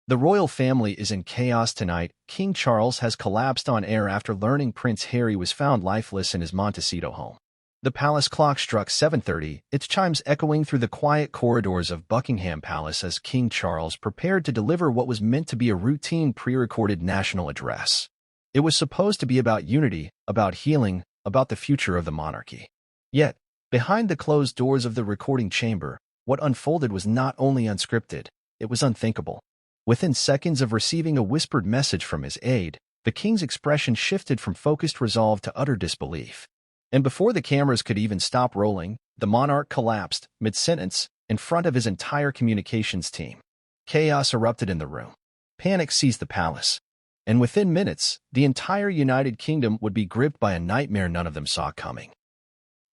The royal family is in chaos tonight. King Charles has collapsed on air after learning Prince Harry was found lifeless in his Montecito home. The palace clock struck 7:30, its chimes echoing through the quiet corridors of Buckingham Palace as King Charles prepared to deliver what was meant to be a routine pre-recorded national address. It was supposed to be about unity, about healing, about the future of the monarchy. Yet, behind the closed doors of the recording chamber, what unfolded was not only unscripted, it was unthinkable. Within seconds of receiving a whispered message from his aide, the king's expression shifted from focused resolve to utter disbelief. And before the cameras could even stop rolling, the monarch collapsed, mid-sentence, in front of his entire communications team. Chaos erupted in the room. Panic seized the palace. And within minutes, the entire United Kingdom would be gripped by a nightmare none of them saw coming.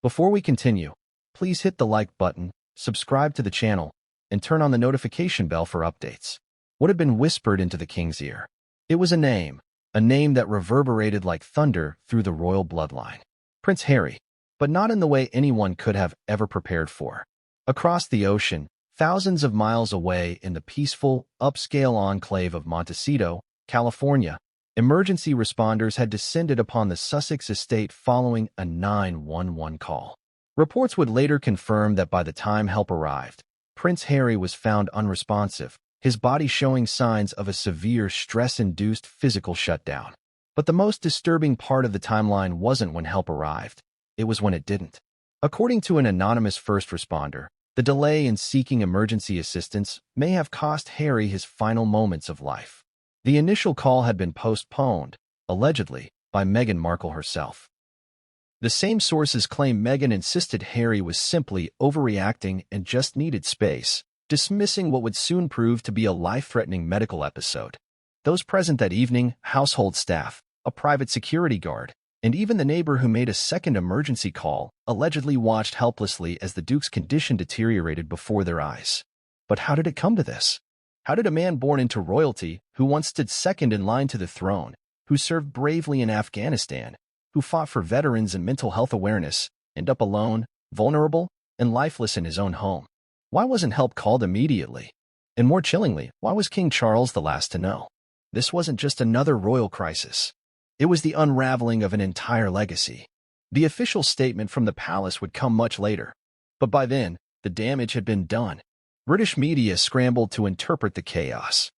Before we continue, please hit the like button, subscribe to the channel, and turn on the notification bell for updates. What had been whispered into the king's ear? It was a name that reverberated like thunder through the royal bloodline. Prince Harry, but not in the way anyone could have ever prepared for. Across the ocean, thousands of miles away in the peaceful, upscale enclave of Montecito, California, emergency responders had descended upon the Sussex estate following a 911 call. Reports would later confirm that by the time help arrived, Prince Harry was found unresponsive, his body showing signs of a severe stress-induced physical shutdown. But the most disturbing part of the timeline wasn't when help arrived, it was when it didn't. According to an anonymous first responder, the delay in seeking emergency assistance may have cost Harry his final moments of life. The initial call had been postponed, allegedly, by Meghan Markle herself. The same sources claim Meghan insisted Harry was simply overreacting and just needed space, dismissing what would soon prove to be a life-threatening medical episode. Those present that evening, household staff, a private security guard, and even the neighbor who made a second emergency call, allegedly watched helplessly as the Duke's condition deteriorated before their eyes. But how did it come to this? How did a man born into royalty, who once stood second in line to the throne, who served bravely in Afghanistan, who fought for veterans and mental health awareness, end up alone, vulnerable, and lifeless in his own home? Why wasn't help called immediately? And more chillingly, why was King Charles the last to know? This wasn't just another royal crisis. It was the unraveling of an entire legacy. The official statement from the palace would come much later. But by then, the damage had been done. British media scrambled to interpret the chaos.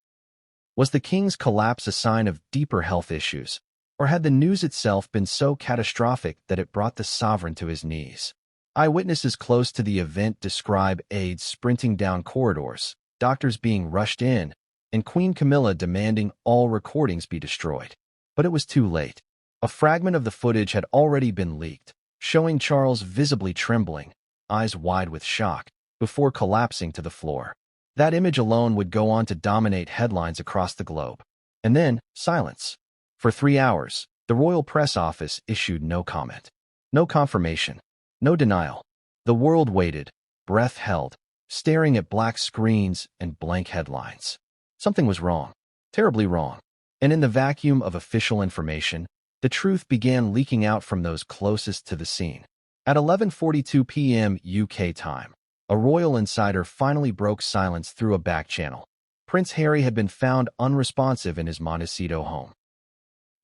Was the king's collapse a sign of deeper health issues, or had the news itself been so catastrophic that it brought the sovereign to his knees? Eyewitnesses close to the event describe aides sprinting down corridors, doctors being rushed in, and Queen Camilla demanding all recordings be destroyed. But it was too late. A fragment of the footage had already been leaked, showing Charles visibly trembling, eyes wide with shock, before collapsing to the floor. That image alone would go on to dominate headlines across the globe. And then, silence. For 3 hours, the royal press office issued no comment. No confirmation. No denial. The world waited, breath held, staring at black screens and blank headlines. Something was wrong. Terribly wrong. And in the vacuum of official information, the truth began leaking out from those closest to the scene. At 11:42 p.m. UK time, a royal insider finally broke silence through a back channel. Prince Harry had been found unresponsive in his Montecito home.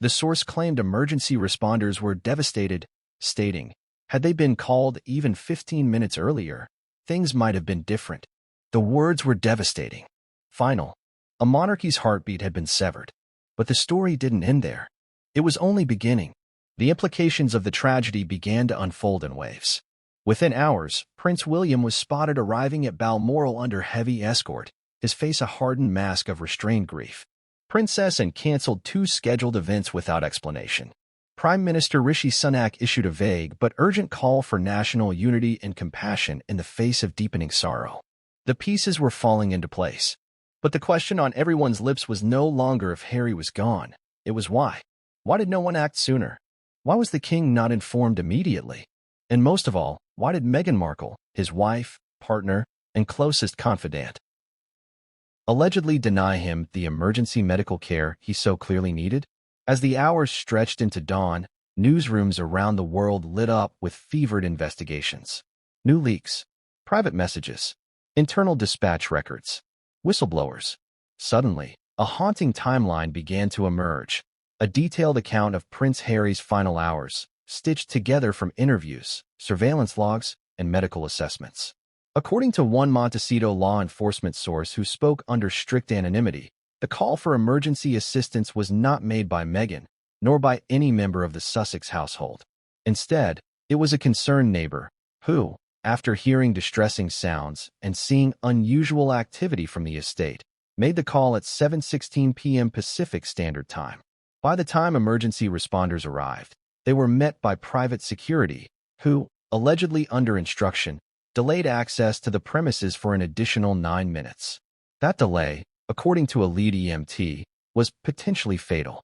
The source claimed emergency responders were devastated, stating, had they been called even 15 minutes earlier, things might have been different. The words were devastating. Final. A monarchy's heartbeat had been severed. But the story didn't end there. It was only beginning. The implications of the tragedy began to unfold in waves. Within hours, Prince William was spotted arriving at Balmoral under heavy escort, his face a hardened mask of restrained grief. Princess Anne canceled 2 scheduled events without explanation. Prime Minister Rishi Sunak issued a vague but urgent call for national unity and compassion in the face of deepening sorrow. The pieces were falling into place. But the question on everyone's lips was no longer if Harry was gone. It was why. Why did no one act sooner? Why was the king not informed immediately? And most of all, why did Meghan Markle, his wife, partner, and closest confidant, allegedly deny him the emergency medical care he so clearly needed? As the hours stretched into dawn, newsrooms around the world lit up with fevered investigations. New leaks, private messages, internal dispatch records, whistleblowers. Suddenly, A haunting timeline began to emerge, a detailed account of Prince Harry's final hours, stitched together from interviews, surveillance logs, and medical assessments. According to one Montecito law enforcement source who spoke under strict anonymity, the call for emergency assistance was not made by Meghan, nor by any member of the Sussex household. Instead, it was a concerned neighbor who, after hearing distressing sounds and seeing unusual activity from the estate, made the call at 7:16 p.m. Pacific Standard Time. By the time emergency responders arrived, they were met by private security, who, allegedly under instruction, delayed access to the premises for an additional 9 minutes. That delay, according to a lead EMT, was potentially fatal.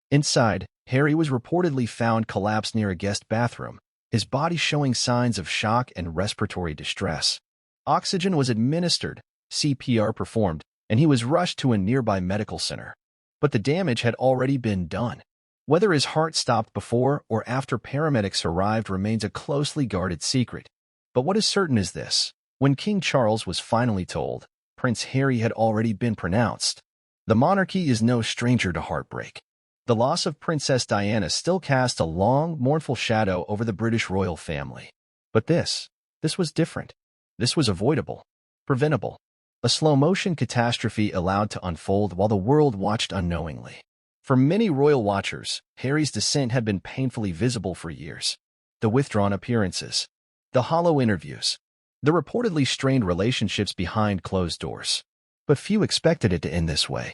Inside, Harry was reportedly found collapsed near a guest bathroom, his body showing signs of shock and respiratory distress. Oxygen was administered, CPR performed, and he was rushed to a nearby medical center. But the damage had already been done. Whether his heart stopped before or after paramedics arrived remains a closely guarded secret. But what is certain is this: when King Charles was finally told, Prince Harry had already been pronounced. The monarchy is no stranger to heartbreak. The loss of Princess Diana still cast a long, mournful shadow over the British royal family. But this was different. This was avoidable, preventable. A slow-motion catastrophe allowed to unfold while the world watched unknowingly. For many royal watchers, Harry's descent had been painfully visible for years. The withdrawn appearances, the hollow interviews, the reportedly strained relationships behind closed doors. But few expected it to end this way.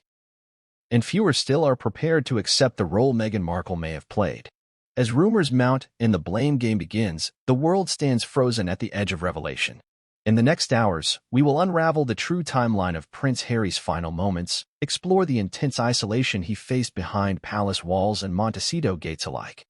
And fewer still are prepared to accept the role Meghan Markle may have played. As rumors mount and the blame game begins, the world stands frozen at the edge of revelation. In the next hours, we will unravel the true timeline of Prince Harry's final moments, explore the intense isolation he faced behind palace walls and Montecito gates alike,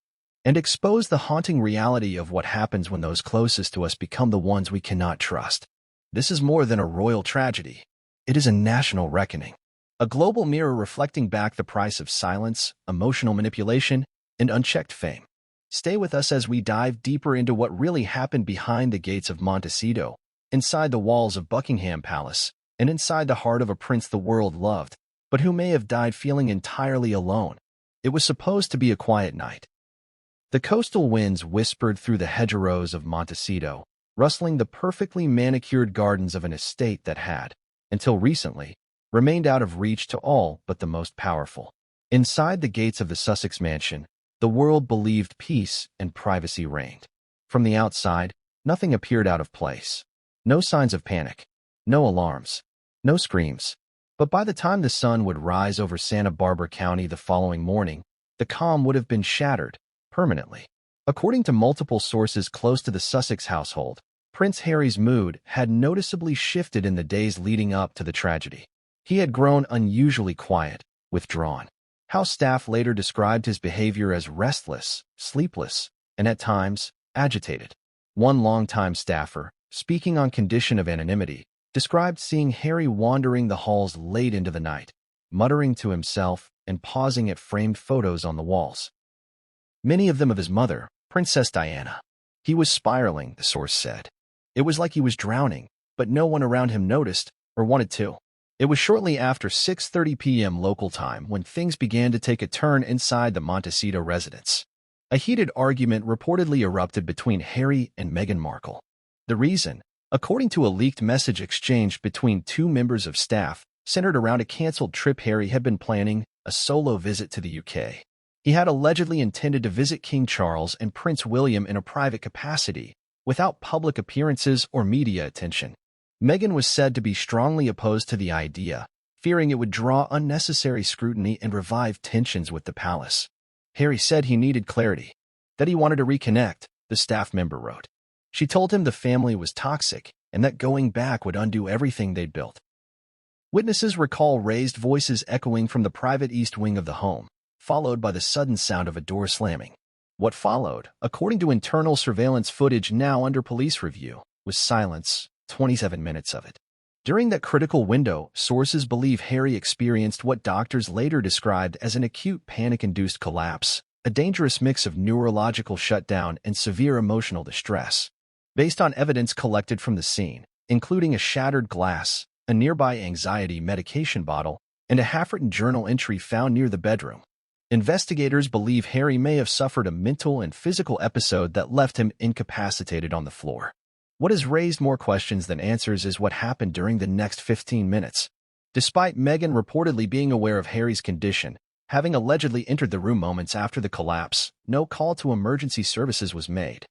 and expose the haunting reality of what happens when those closest to us become the ones we cannot trust. This is more than a royal tragedy. It is a national reckoning, a global mirror reflecting back the price of silence, emotional manipulation, and unchecked fame. Stay with us as we dive deeper into what really happened behind the gates of Montecito, inside the walls of Buckingham Palace, and inside the heart of a prince the world loved, but who may have died feeling entirely alone. It was supposed to be a quiet night. The coastal winds whispered through the hedgerows of Montecito, rustling the perfectly manicured gardens of an estate that had, until recently, remained out of reach to all but the most powerful. Inside the gates of the Sussex mansion, the world believed peace and privacy reigned. From the outside, nothing appeared out of place. No signs of panic, no alarms, no screams. But by the time the sun would rise over Santa Barbara County the following morning, the calm would have been shattered permanently. According to multiple sources close to the Sussex household, Prince Harry's mood had noticeably shifted in the days leading up to the tragedy. He had grown unusually quiet, withdrawn. House staff later described his behavior as restless, sleepless, and at times, agitated. One longtime staffer, speaking on condition of anonymity, described seeing Harry wandering the halls late into the night, muttering to himself and pausing at framed photos on the walls. Many of them of his mother, Princess Diana. He was spiraling, the source said. It was like he was drowning, but no one around him noticed or wanted to. It was shortly after 6:30 p.m. local time when things began to take a turn inside the Montecito residence. A heated argument reportedly erupted between Harry and Meghan Markle. The reason, according to a leaked message exchanged between two members of staff, centered around a canceled trip Harry had been planning, a solo visit to the UK. He had allegedly intended to visit King Charles and Prince William in a private capacity, without public appearances or media attention. Meghan was said to be strongly opposed to the idea, fearing it would draw unnecessary scrutiny and revive tensions with the palace. Harry said he needed clarity, that he wanted to reconnect, the staff member wrote. She told him the family was toxic and that going back would undo everything they'd built. Witnesses recall raised voices echoing from the private east wing of the home, followed by the sudden sound of a door slamming. What followed, according to internal surveillance footage now under police review, was silence, 27 minutes of it. During that critical window, sources believe Harry experienced what doctors later described as an acute panic-induced collapse, a dangerous mix of neurological shutdown and severe emotional distress. Based on evidence collected from the scene, including a shattered glass, a nearby anxiety medication bottle, and a half-written journal entry found near the bedroom. Investigators believe Harry may have suffered a mental and physical episode that left him incapacitated on the floor. What has raised more questions than answers is what happened during the next 15 minutes. Despite Meghan reportedly being aware of Harry's condition, having allegedly entered the room moments after the collapse, no call to emergency services was made.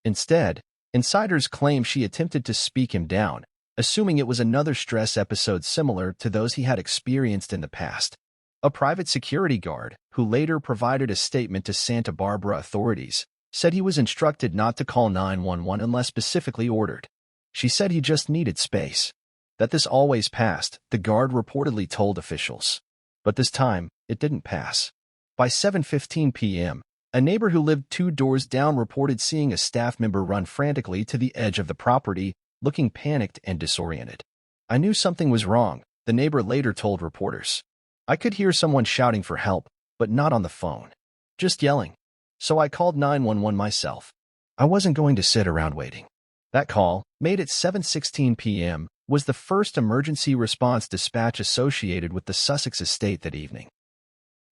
Instead, insiders claim she attempted to speak him down, assuming it was another stress episode similar to those he had experienced in the past. A private security guard, who later provided a statement to Santa Barbara authorities, said he was instructed not to call 911 unless specifically ordered. She said he just needed space. That this always passed, the guard reportedly told officials. But this time, it didn't pass. By 7:15 p.m., a neighbor who lived 2 doors down reported seeing a staff member run frantically to the edge of the property, looking panicked and disoriented. "I knew something was wrong," the neighbor later told reporters. "I could hear someone shouting for help, but not on the phone. Just yelling. So I called 911 myself. I wasn't going to sit around waiting." That call, made at 7:16 p.m., was the first emergency response dispatch associated with the Sussex estate that evening.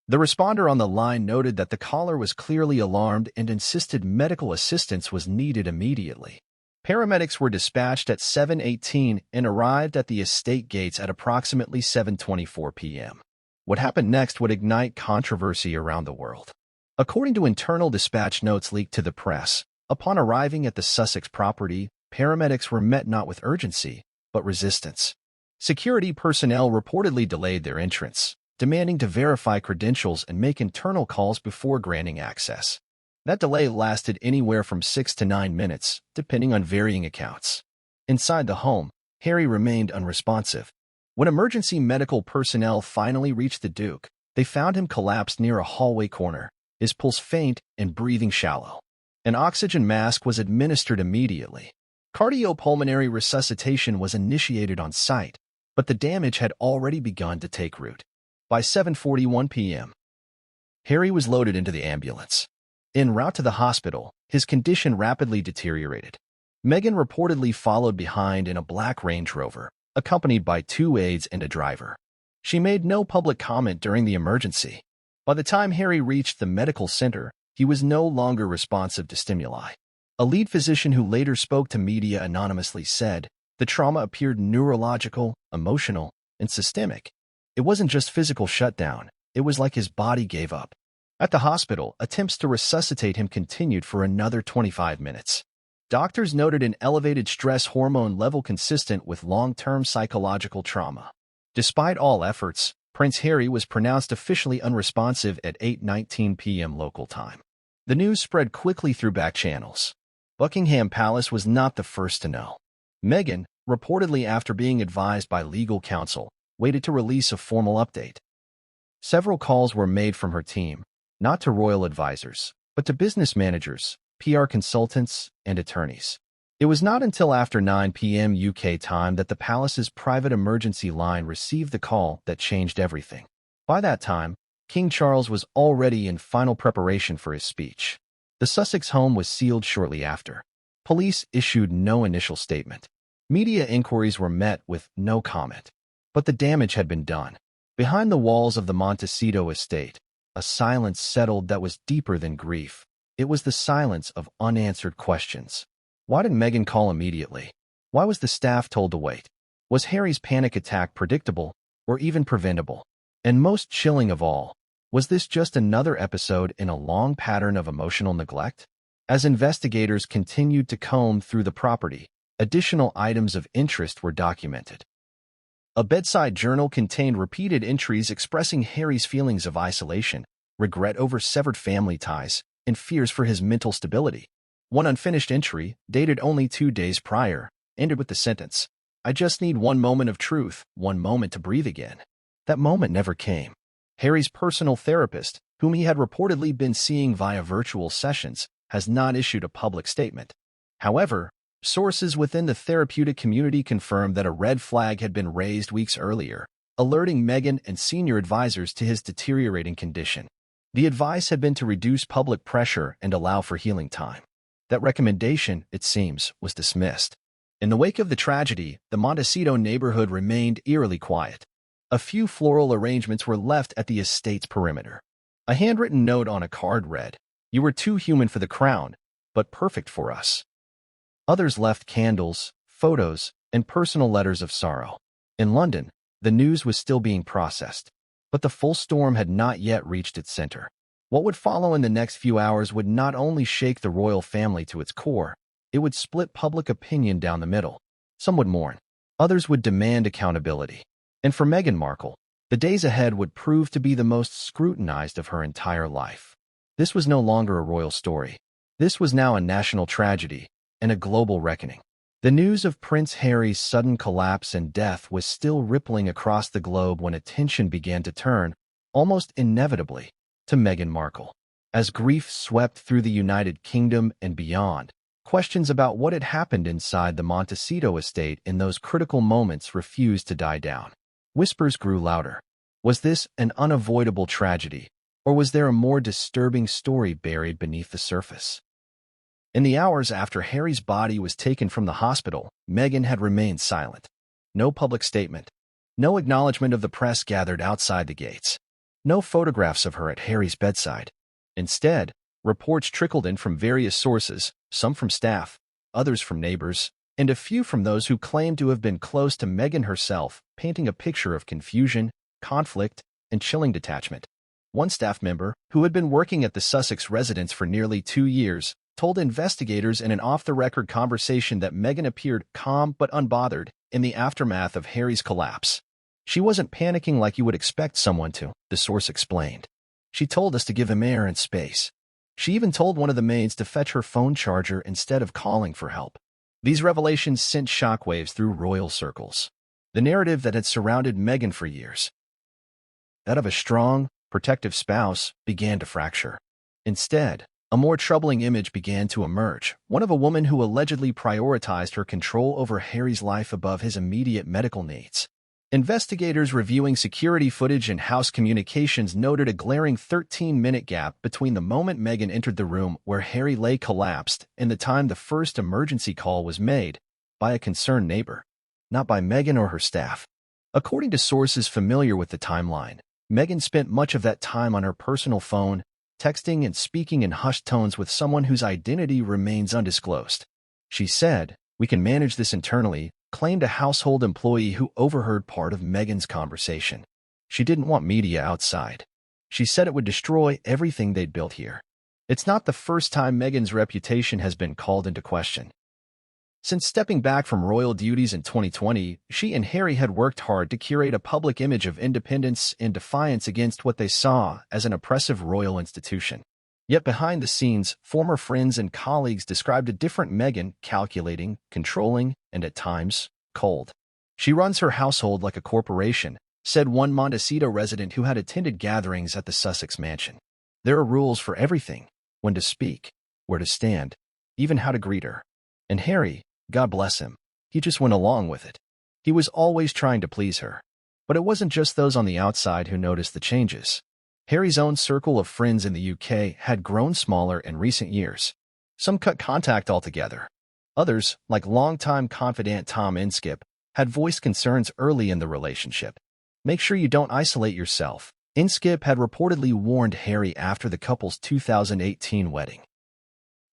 The responder on the line noted that the caller was clearly alarmed and insisted medical assistance was needed immediately. Paramedics were dispatched at 7:18 and arrived at the estate gates at approximately 7:24 p.m. What happened next would ignite controversy around the world. According to internal dispatch notes leaked to the press, upon arriving at the Sussex property, paramedics were met not with urgency, but resistance. Security personnel reportedly delayed their entrance, demanding to verify credentials and make internal calls before granting access. That delay lasted anywhere from 6 to 9 minutes, depending on varying accounts. Inside the home, Harry remained unresponsive. When emergency medical personnel finally reached the Duke, they found him collapsed near a hallway corner, his pulse faint and breathing shallow. An oxygen mask was administered immediately. Cardiopulmonary resuscitation was initiated on site, but the damage had already begun to take root. By 7:41 p.m., Harry was loaded into the ambulance. En route to the hospital, his condition rapidly deteriorated. Meghan reportedly followed behind in a black Range Rover, accompanied by 2 aides and a driver. She made no public comment during the emergency. By the time Harry reached the medical center, he was no longer responsive to stimuli. A lead physician who later spoke to media anonymously said, "The trauma appeared neurological, emotional, and systemic. It wasn't just physical shutdown, it was like his body gave up." At the hospital, attempts to resuscitate him continued for another 25 minutes. Doctors noted an elevated stress hormone level consistent with long-term psychological trauma. Despite all efforts, Prince Harry was pronounced officially unresponsive at 8:19 p.m. local time. The news spread quickly through back channels. Buckingham Palace was not the first to know. Meghan, reportedly after being advised by legal counsel, waited to release a formal update. Several calls were made from her team, not to royal advisors, but to business managers, PR consultants, and attorneys. It was not until after 9 p.m. UK time that the palace's private emergency line received the call that changed everything. By that time, King Charles was already in final preparation for his speech. The Sussex home was sealed shortly after. Police issued no initial statement. Media inquiries were met with no comment. But the damage had been done. Behind the walls of the Montecito estate, a silence settled that was deeper than grief. It was the silence of unanswered questions. Why didn't Meghan call immediately? Why was the staff told to wait? Was Harry's panic attack predictable or even preventable? And most chilling of all, was this just another episode in a long pattern of emotional neglect? As investigators continued to comb through the property, additional items of interest were documented. A bedside journal contained repeated entries expressing Harry's feelings of isolation, regret over severed family ties, and fears for his mental stability. One unfinished entry, dated only 2 days prior, ended with the sentence, "I just need one moment of truth, one moment to breathe again." That moment never came. Harry's personal therapist, whom he had reportedly been seeing via virtual sessions, has not issued a public statement. However, sources within the therapeutic community confirmed that a red flag had been raised weeks earlier, alerting Meghan and senior advisors to his deteriorating condition. The advice had been to reduce public pressure and allow for healing time. That recommendation, it seems, was dismissed. In the wake of the tragedy, the Montecito neighborhood remained eerily quiet. A few floral arrangements were left at the estate's perimeter. A handwritten note on a card read, "You were too human for the crown, but perfect for us." Others left candles, photos, and personal letters of sorrow. In London, the news was still being processed, but the full storm had not yet reached its center. What would follow in the next few hours would not only shake the royal family to its core, it would split public opinion down the middle. Some would mourn, others would demand accountability. And for Meghan Markle, the days ahead would prove to be the most scrutinized of her entire life. This was no longer a royal story. This was now a national tragedy and a global reckoning. The news of Prince Harry's sudden collapse and death was still rippling across the globe when attention began to turn, almost inevitably, to Meghan Markle. As grief swept through the United Kingdom and beyond, questions about what had happened inside the Montecito estate in those critical moments refused to die down. Whispers grew louder. Was this an unavoidable tragedy, or was there a more disturbing story buried beneath the surface? In the hours after Harry's body was taken from the hospital, Meghan had remained silent. No public statement. No acknowledgement of the press gathered outside the gates. No photographs of her at Harry's bedside. Instead, reports trickled in from various sources, some from staff, others from neighbors, and a few from those who claimed to have been close to Meghan herself, painting a picture of confusion, conflict, and chilling detachment. One staff member, who had been working at the Sussex residence for nearly 2 years, told investigators in an off-the-record conversation that Meghan appeared calm but unbothered in the aftermath of Harry's collapse. "She wasn't panicking like you would expect someone to," the source explained. "She told us to give him air and space. She even told one of the maids to fetch her phone charger instead of calling for help." These revelations sent shockwaves through royal circles. The narrative that had surrounded Meghan for years, that of a strong, protective spouse, began to fracture. Instead, a more troubling image began to emerge, one of a woman who allegedly prioritized her control over Harry's life above his immediate medical needs. Investigators reviewing security footage and House communications noted a glaring 13-minute gap between the moment Meghan entered the room where Harry lay collapsed and the time the first emergency call was made, by a concerned neighbor, not by Meghan or her staff. According to sources familiar with the timeline, Meghan spent much of that time on her personal phone, texting and speaking in hushed tones with someone whose identity remains undisclosed. She said, "We can manage this internally," claimed a household employee who overheard part of Meghan's conversation. She didn't want media outside. She said it would destroy everything they'd built here. It's not the first time Meghan's reputation has been called into question. Since stepping back from royal duties in 2020, she and Harry had worked hard to curate a public image of independence and defiance against what they saw as an oppressive royal institution. Yet behind the scenes, former friends and colleagues described a different Meghan, calculating, controlling, and at times, cold. "She runs her household like a corporation," said one Montecito resident who had attended gatherings at the Sussex mansion. "There are rules for everything: when to speak, where to stand, even how to greet her." And Harry, God bless him, he just went along with it. He was always trying to please her. But it wasn't just those on the outside who noticed the changes. Harry's own circle of friends in the UK had grown smaller in recent years. Some cut contact altogether. Others, like longtime confidant Tom Inskip, had voiced concerns early in the relationship. "Make sure you don't isolate yourself," Inskip had reportedly warned Harry after the couple's 2018 wedding.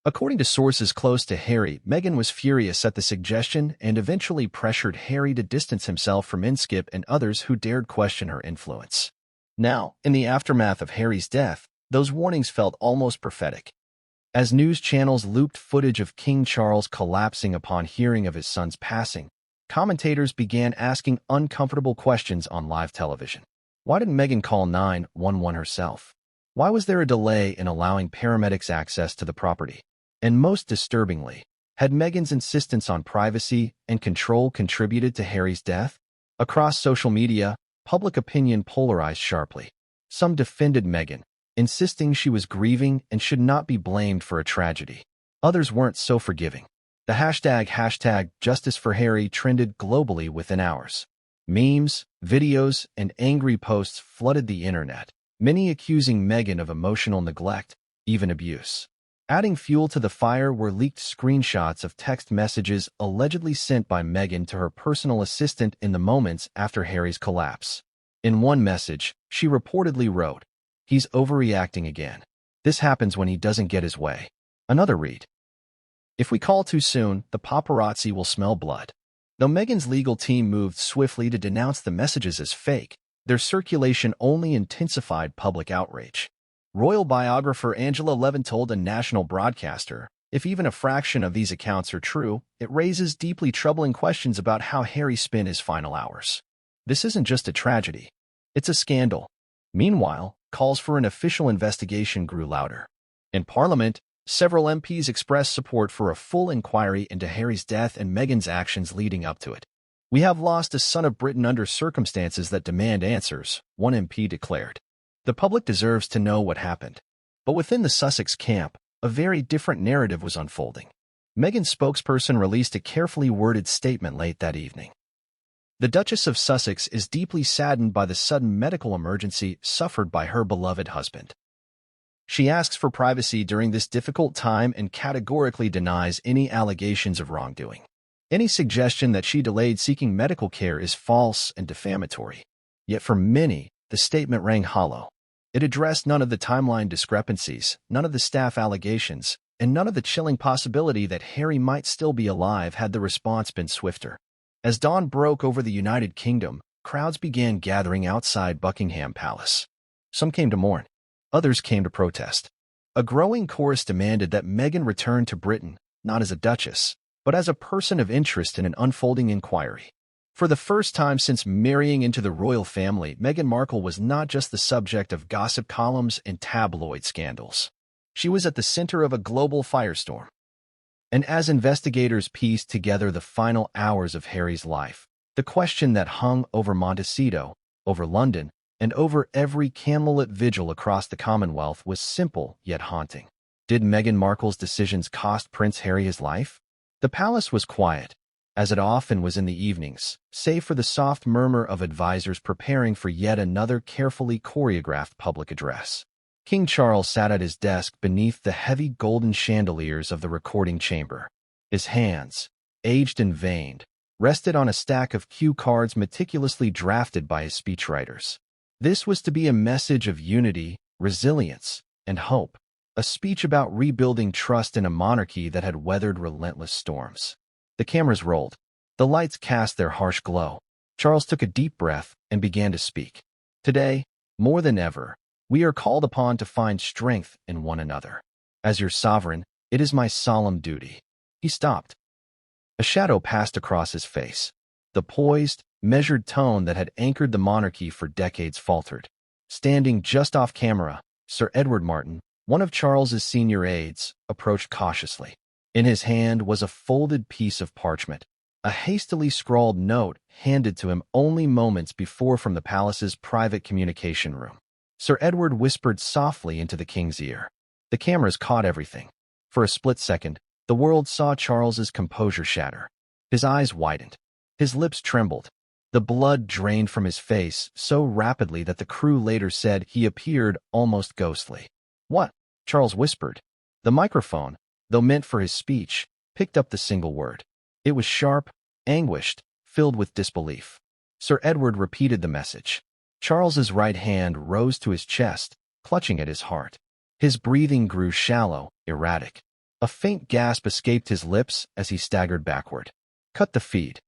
According to sources close to Harry, Meghan was furious at the suggestion and eventually pressured Harry to distance himself from Inskip and others who dared question her influence. Now, in the aftermath of Harry's death, those warnings felt almost prophetic. As news channels looped footage of King Charles collapsing upon hearing of his son's passing, commentators began asking uncomfortable questions on live television. Why didn't Meghan call 911 herself? Why was there a delay in allowing paramedics access to the property? And most disturbingly, had Meghan's insistence on privacy and control contributed to Harry's death? Across social media, public opinion polarized sharply. Some defended Meghan, insisting she was grieving and should not be blamed for a tragedy. Others weren't so forgiving. The hashtag Justice for Harry trended globally within hours. Memes, videos, and angry posts flooded the internet, many accusing Meghan of emotional neglect, even abuse. Adding fuel to the fire were leaked screenshots of text messages allegedly sent by Meghan to her personal assistant in the moments after Harry's collapse. In one message, she reportedly wrote, "He's overreacting again. This happens when he doesn't get his way." Another read, "If we call too soon, the paparazzi will smell blood." Though Meghan's legal team moved swiftly to denounce the messages as fake, their circulation only intensified public outrage. Royal biographer Angela Levin told a national broadcaster, "If even a fraction of these accounts are true, it raises deeply troubling questions about how Harry spent his final hours. This isn't just a tragedy. It's a scandal." Meanwhile, calls for an official investigation grew louder. In Parliament, several MPs expressed support for a full inquiry into Harry's death and Meghan's actions leading up to it. "We have lost a son of Britain under circumstances that demand answers," one MP declared. "The public deserves to know what happened." But within the Sussex camp, a very different narrative was unfolding. Meghan's spokesperson released a carefully worded statement late that evening. "The Duchess of Sussex is deeply saddened by the sudden medical emergency suffered by her beloved husband. She asks for privacy during this difficult time and categorically denies any allegations of wrongdoing. Any suggestion that she delayed seeking medical care is false and defamatory." Yet for many, the statement rang hollow. It addressed none of the timeline discrepancies, none of the staff allegations, and none of the chilling possibility that Harry might still be alive had the response been swifter. As dawn broke over the United Kingdom, crowds began gathering outside Buckingham Palace. Some came to mourn. Others came to protest. A growing chorus demanded that Meghan return to Britain, not as a duchess, but as a person of interest in an unfolding inquiry. For the first time since marrying into the royal family, Meghan Markle was not just the subject of gossip columns and tabloid scandals. She was at the center of a global firestorm. And as investigators pieced together the final hours of Harry's life, the question that hung over Montecito, over London, and over every candlelit vigil across the Commonwealth was simple yet haunting. Did Meghan Markle's decisions cost Prince Harry his life? The palace was quiet, as it often was in the evenings, save for the soft murmur of advisors preparing for yet another carefully choreographed public address. King Charles sat at his desk beneath the heavy golden chandeliers of the recording chamber. His hands, aged and veined, rested on a stack of cue cards meticulously drafted by his speechwriters. This was to be a message of unity, resilience, and hope, a speech about rebuilding trust in a monarchy that had weathered relentless storms. The cameras rolled. The lights cast their harsh glow. Charles took a deep breath and began to speak. "Today, more than ever, we are called upon to find strength in one another. As your sovereign, it is my solemn duty." He stopped. A shadow passed across his face. The poised, measured tone that had anchored the monarchy for decades faltered. Standing just off camera, Sir Edward Martin, one of Charles's senior aides, approached cautiously. In his hand was a folded piece of parchment, a hastily scrawled note handed to him only moments before from the palace's private communication room. Sir Edward whispered softly into the king's ear. The cameras caught everything. For a split second, the world saw Charles's composure shatter. His eyes widened. His lips trembled. The blood drained from his face so rapidly that the crew later said he appeared almost ghostly. "What?" Charles whispered. The microphone, though meant for his speech, picked up the single word. It was sharp, anguished, filled with disbelief. Sir Edward repeated the message. Charles's right hand rose to his chest, clutching at his heart. His breathing grew shallow, erratic. A faint gasp escaped his lips as he staggered backward. "Cut the feed,"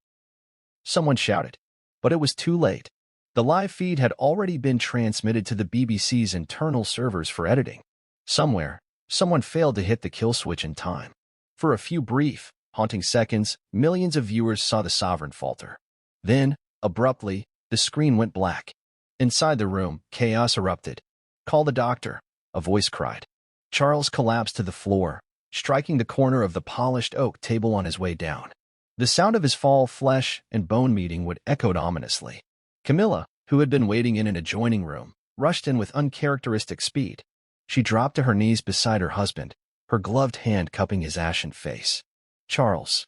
someone shouted. But it was too late. The live feed had already been transmitted to the BBC's internal servers for editing. Somewhere, someone failed to hit the kill switch in time. For a few brief, haunting seconds, millions of viewers saw the sovereign falter. Then, abruptly, the screen went black. Inside the room, chaos erupted. "Call the doctor," a voice cried. Charles collapsed to the floor, striking the corner of the polished oak table on his way down. The sound of his fall, flesh and bone meeting, would echoed ominously. Camilla, who had been waiting in an adjoining room, rushed in with uncharacteristic speed. She dropped to her knees beside her husband, her gloved hand cupping his ashen face. Charles,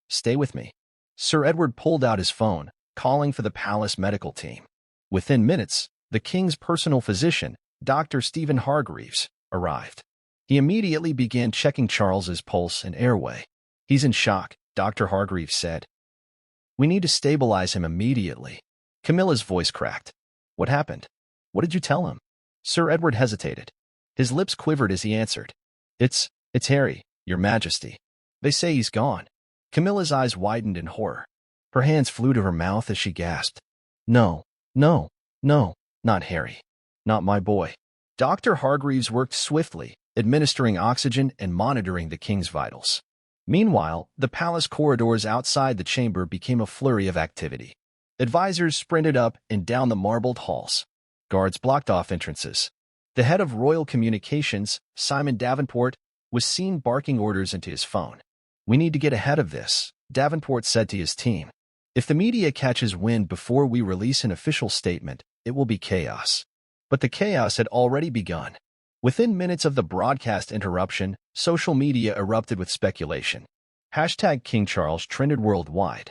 stay with me." Sir Edward pulled out his phone, calling for the palace medical team. Within minutes, the king's personal physician, Dr. Stephen Hargreaves, arrived. He immediately began checking Charles's pulse and airway. "He's in shock," Dr. Hargreaves said. "We need to stabilize him immediately." Camilla's voice cracked. What happened? What did you tell him? Sir Edward hesitated. His lips quivered as he answered. It's Harry, Your Majesty. They say he's gone. Camilla's eyes widened in horror. Her hands flew to her mouth as she gasped. No, no, no, not Harry. Not my boy. Dr. Hargreaves worked swiftly, administering oxygen and monitoring the king's vitals. Meanwhile, the palace corridors outside the chamber became a flurry of activity. Advisors sprinted up and down the marbled halls. Guards blocked off entrances. The head of royal communications, Simon Davenport, was seen barking orders into his phone. We need to get ahead of this, Davenport said to his team. If the media catches wind before we release an official statement, it will be chaos. But the chaos had already begun. Within minutes of the broadcast interruption, social media erupted with speculation. Hashtag King Charles trended worldwide.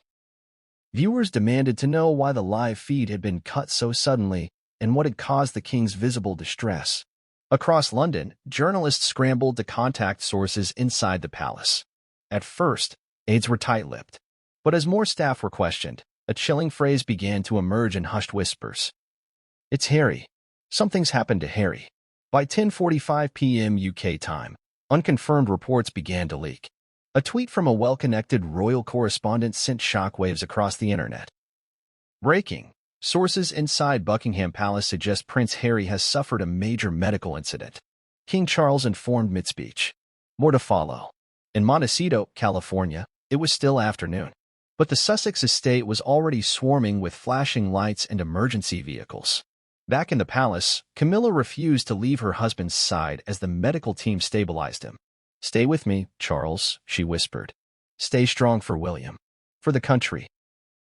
Viewers demanded to know why the live feed had been cut so suddenly and what had caused the king's visible distress. Across London, journalists scrambled to contact sources inside the palace. At first, aides were tight-lipped. But as more staff were questioned, a chilling phrase began to emerge in hushed whispers. It's Harry. Something's happened to Harry. By 10:45 p.m. UK time, unconfirmed reports began to leak. A tweet from a well-connected royal correspondent sent shockwaves across the internet. Breaking. Sources inside Buckingham Palace suggest Prince Harry has suffered a major medical incident. King Charles informed mid-speech. More to follow. In Montecito, California, it was still afternoon. But the Sussex estate was already swarming with flashing lights and emergency vehicles. Back in the palace, Camilla refused to leave her husband's side as the medical team stabilized him. Stay with me, Charles, she whispered. Stay strong for William. For the country.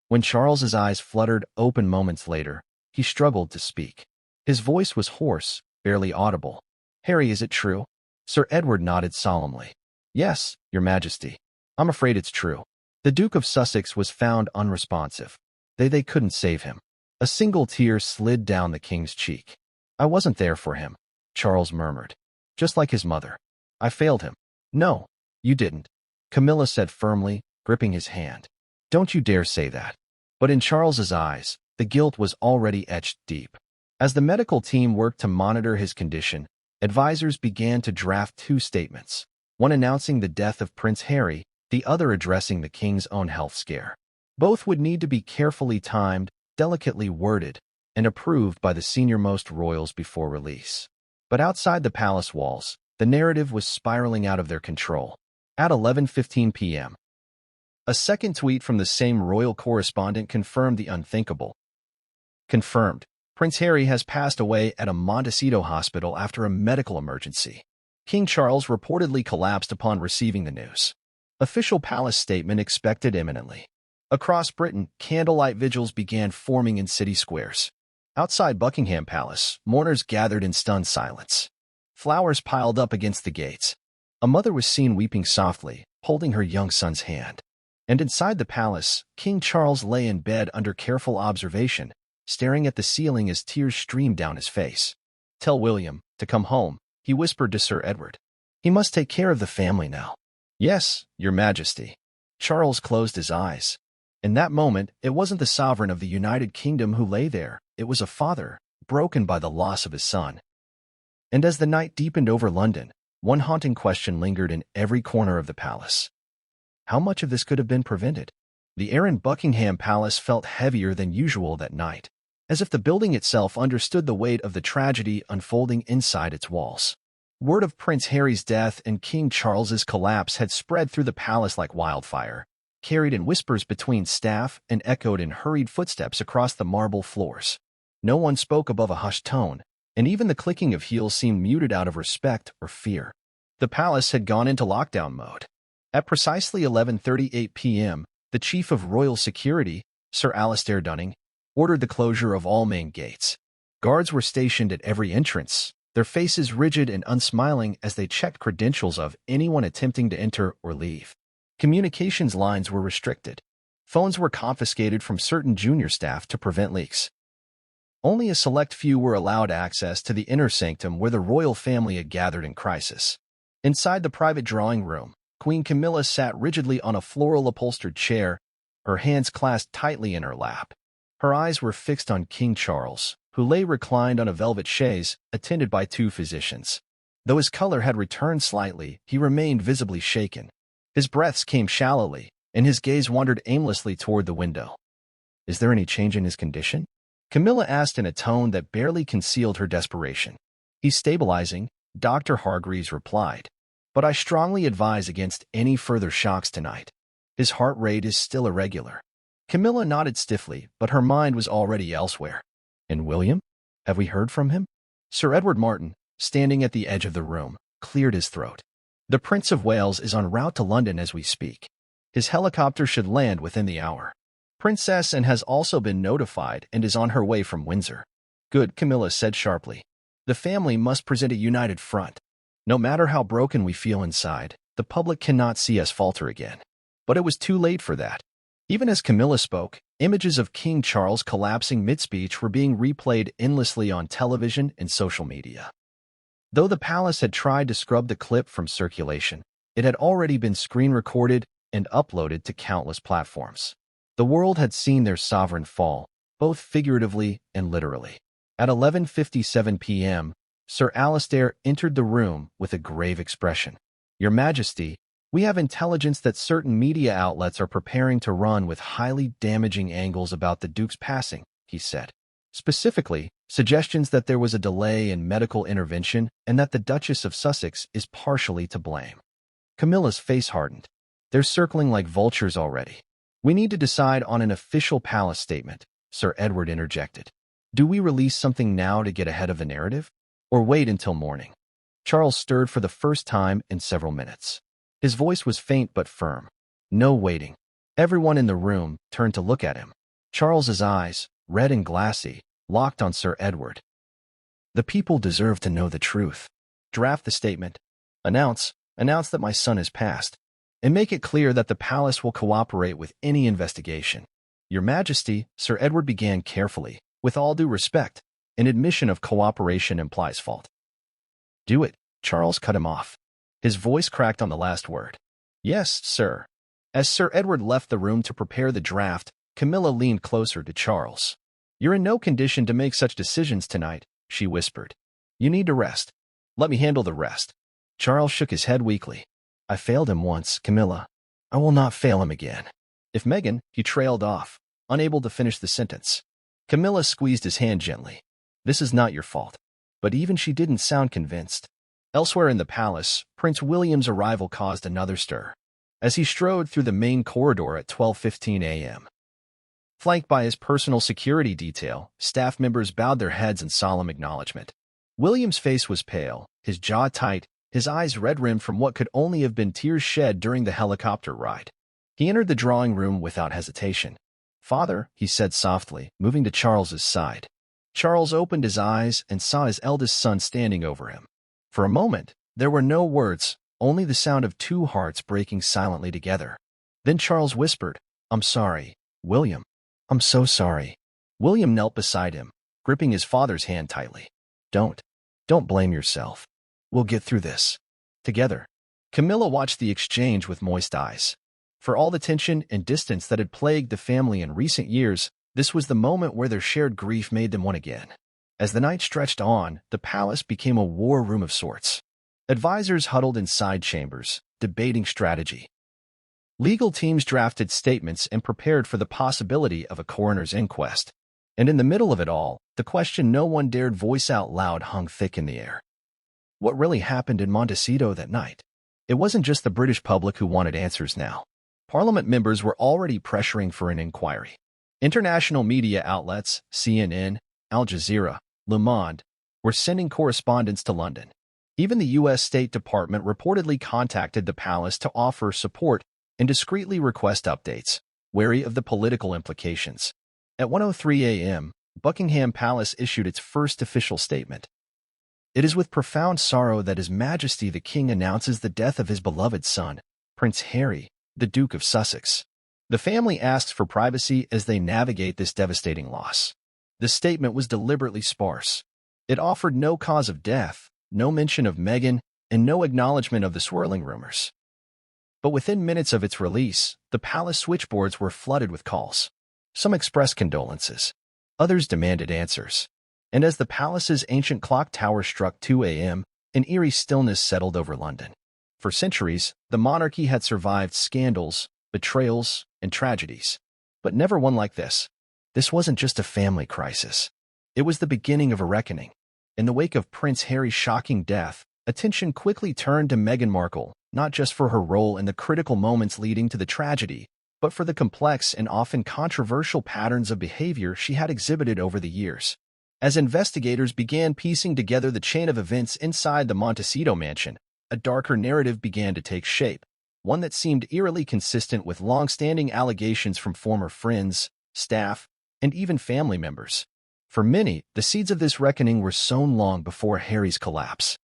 When Charles's eyes fluttered open moments later, he struggled to speak. His voice was hoarse, barely audible. Harry, is it true? Sir Edward nodded solemnly. Yes, Your Majesty. I'm afraid it's true. The Duke of Sussex was found unresponsive. They couldn't save him. A single tear slid down the king's cheek. I wasn't there for him, Charles murmured. Just like his mother. I failed him. No, you didn't, Camilla said firmly, gripping his hand. Don't you dare say that. But in Charles's eyes, the guilt was already etched deep. As the medical team worked to monitor his condition, advisors began to draft two statements, one announcing the death of Prince Harry, the other addressing the king's own health scare. Both would need to be carefully timed, delicately worded, and approved by the senior-most royals before release. But outside the palace walls, the narrative was spiraling out of their control. At 11:15 p.m., a second tweet from the same royal correspondent confirmed the unthinkable. Confirmed. Prince Harry has passed away at a Montecito hospital after a medical emergency. King Charles reportedly collapsed upon receiving the news. Official palace statement expected imminently. Across Britain, candlelight vigils began forming in city squares. Outside Buckingham Palace, mourners gathered in stunned silence. Flowers piled up against the gates. A mother was seen weeping softly, holding her young son's hand. And inside the palace, King Charles lay in bed under careful observation, staring at the ceiling as tears streamed down his face. Tell William to come home, he whispered to Sir Edward. He must take care of the family now. Yes, Your Majesty. Charles closed his eyes. In that moment, it wasn't the sovereign of the United Kingdom who lay there. It was a father, broken by the loss of his son. And as the night deepened over London, one haunting question lingered in every corner of the palace. How much of this could have been prevented? The air in Buckingham Palace felt heavier than usual that night, as if the building itself understood the weight of the tragedy unfolding inside its walls. Word of Prince Harry's death and King Charles's collapse had spread through the palace like wildfire, carried in whispers between staff and echoed in hurried footsteps across the marble floors. No one spoke above a hushed tone, and even the clicking of heels seemed muted out of respect or fear. The palace had gone into lockdown mode. At precisely 11:38 p.m., the Chief of Royal Security, Sir Alastair Dunning, ordered the closure of all main gates. Guards were stationed at every entrance, their faces rigid and unsmiling as they checked credentials of anyone attempting to enter or leave. Communications lines were restricted. Phones were confiscated from certain junior staff to prevent leaks. Only a select few were allowed access to the inner sanctum where the royal family had gathered in crisis. Inside the private drawing room, Queen Camilla sat rigidly on a floral-upholstered chair, her hands clasped tightly in her lap. Her eyes were fixed on King Charles, who lay reclined on a velvet chaise, attended by two physicians. Though his color had returned slightly, he remained visibly shaken. His breaths came shallowly, and his gaze wandered aimlessly toward the window. "Is there any change in his condition?" Camilla asked in a tone that barely concealed her desperation. "He's stabilizing," Dr. Hargreaves replied. "But I strongly advise against any further shocks tonight. His heart rate is still irregular." Camilla nodded stiffly, but her mind was already elsewhere. "And William? Have we heard from him?" Sir Edward Martin, standing at the edge of the room, cleared his throat. "The Prince of Wales is en route to London as we speak. His helicopter should land within the hour. Princess Anne has also been notified and is on her way from Windsor." "Good," Camilla said sharply. "The family must present a united front. No matter how broken we feel inside, the public cannot see us falter again." But it was too late for that. Even as Camilla spoke, images of King Charles collapsing mid-speech were being replayed endlessly on television and social media. Though the palace had tried to scrub the clip from circulation, it had already been screen-recorded and uploaded to countless platforms. The world had seen their sovereign fall, both figuratively and literally. At 11:57 p.m., Sir Alistair entered the room with a grave expression. "Your Majesty, we have intelligence that certain media outlets are preparing to run with highly damaging angles about the Duke's passing," he said. "Specifically, suggestions that there was a delay in medical intervention and that the Duchess of Sussex is partially to blame." Camilla's face hardened. "They're circling like vultures already." "We need to decide on an official palace statement," Sir Edward interjected. "Do we release something now to get ahead of the narrative? Or wait until morning?" Charles stirred for the first time in several minutes. His voice was faint but firm. "No waiting." Everyone in the room turned to look at him. Charles's eyes, red and glassy, locked on Sir Edward. "The people deserve to know the truth. Draft the statement. Announce that my son has passed. And make it clear that the palace will cooperate with any investigation." "Your Majesty," Sir Edward began carefully, "with all due respect, an admission of cooperation implies fault." "Do it," Charles cut him off. His voice cracked on the last word. "Yes, sir." As Sir Edward left the room to prepare the draft, Camilla leaned closer to Charles. "You're in no condition to make such decisions tonight," she whispered. "You need to rest. Let me handle the rest." Charles shook his head weakly. "I failed him once, Camilla. I will not fail him again." "If Meghan," he trailed off, unable to finish the sentence. Camilla squeezed his hand gently. "This is not your fault." But even she didn't sound convinced. Elsewhere in the palace, Prince William's arrival caused another stir. As he strode through the main corridor at 12:15 a.m., flanked by his personal security detail, staff members bowed their heads in solemn acknowledgement. William's face was pale, his jaw tight, his eyes red-rimmed from what could only have been tears shed during the helicopter ride. He entered the drawing room without hesitation. "Father," he said softly, moving to Charles's side. Charles opened his eyes and saw his eldest son standing over him. For a moment, there were no words, only the sound of two hearts breaking silently together. Then Charles whispered, "I'm sorry, William. I'm so sorry." William knelt beside him, gripping his father's hand tightly. Don't blame yourself. We'll get through this. Together." Camilla watched the exchange with moist eyes. For all the tension and distance that had plagued the family in recent years, this was the moment where their shared grief made them one again. As the night stretched on, the palace became a war room of sorts. Advisors huddled in side chambers, debating strategy. Legal teams drafted statements and prepared for the possibility of a coroner's inquest. And in the middle of it all, the question no one dared voice out loud hung thick in the air. What really happened in Montecito that night? It wasn't just the British public who wanted answers now. Parliament members were already pressuring for an inquiry. International media outlets, CNN, Al Jazeera, Le Monde, were sending correspondents to London. Even the U.S. State Department reportedly contacted the palace to offer support and discreetly request updates, wary of the political implications. At 1:03 a.m., Buckingham Palace issued its first official statement. "It is with profound sorrow that His Majesty the King announces the death of his beloved son, Prince Harry, the Duke of Sussex. The family asks for privacy as they navigate this devastating loss." The statement was deliberately sparse. It offered no cause of death, no mention of Meghan, and no acknowledgement of the swirling rumors. But within minutes of its release, the palace switchboards were flooded with calls. Some expressed condolences. Others demanded answers. And as the palace's ancient clock tower struck 2 a.m., an eerie stillness settled over London. For centuries, the monarchy had survived scandals, betrayals, and tragedies. But never one like this. This wasn't just a family crisis. It was the beginning of a reckoning. In the wake of Prince Harry's shocking death, attention quickly turned to Meghan Markle, not just for her role in the critical moments leading to the tragedy, but for the complex and often controversial patterns of behavior she had exhibited over the years. As investigators began piecing together the chain of events inside the Montecito mansion, a darker narrative began to take shape, one that seemed eerily consistent with long-standing allegations from former friends, staff, and even family members. For many, the seeds of this reckoning were sown long before Harry's collapse.